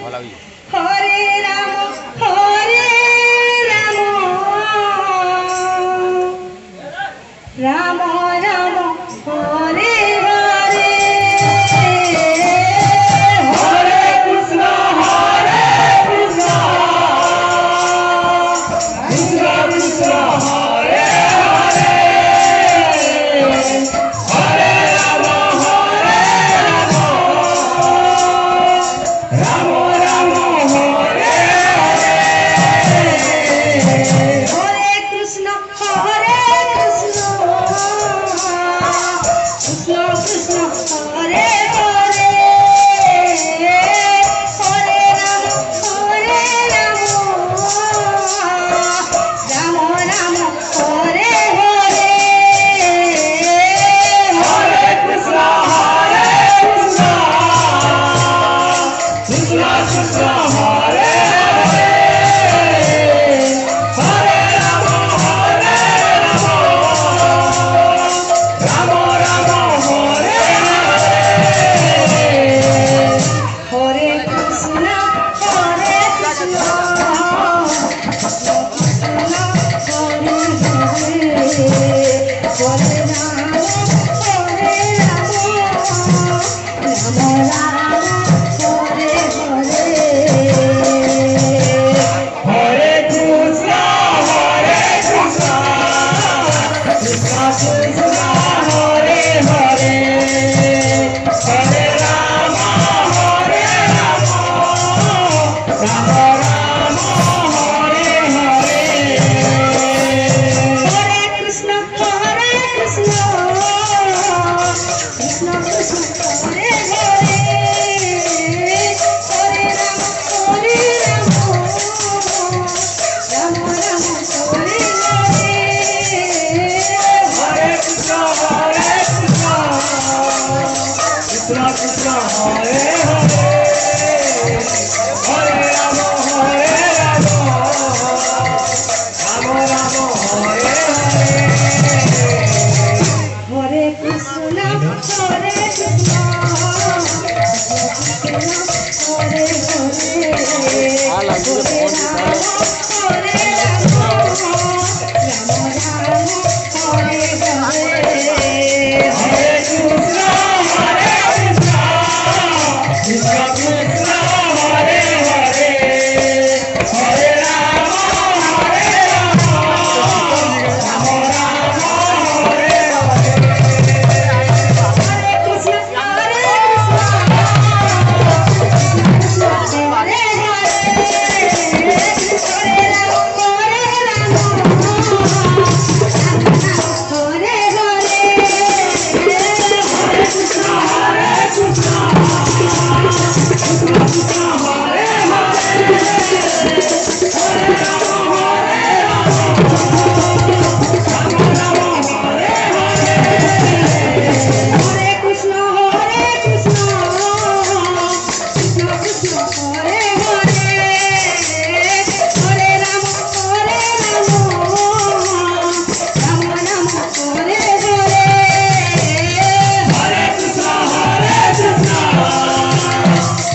Hare Ram Hare Ram Ram Ram Hare Hare Hare Krishna Krishna Krishna Krishna Hare Hare Hare Ram Hare Ram Ram Ram Hare Hare Hare Krishna Krishna Krishna Krishna Hare Hare Hare Ram Ram Ram Hare Hare Hare Krishna Krishna Krishna Hare Hare Hare Ram Ram Ram Hare Hare Krishna Hare Krishna Hare Ram Ram Ram Hare Hare Hare Krishna Krishna Krishna Hare Hare Hare Ram Ram Ram Hare Hare Hare Krishna Krishna Krishna Krishna Hare Hare Hare Ram Ram Ram Hare Hare Hare Krishna Krishna Krishna Hare Hare Hare Ram Ram Ram Hare Hare Hare Krishna Hare Krishna Hare Hare Hare Ram Hare Ram Ram Hare Hare Hare Krishna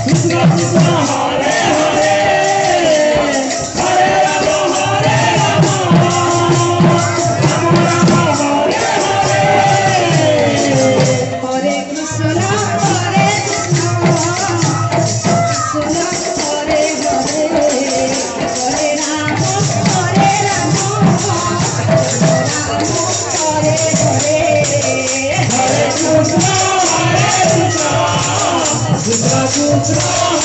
Krishna Krishna Hare Hare Hare Ram Ram Ram Hare Hare Hare Krishna Hare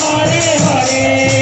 Hare Hare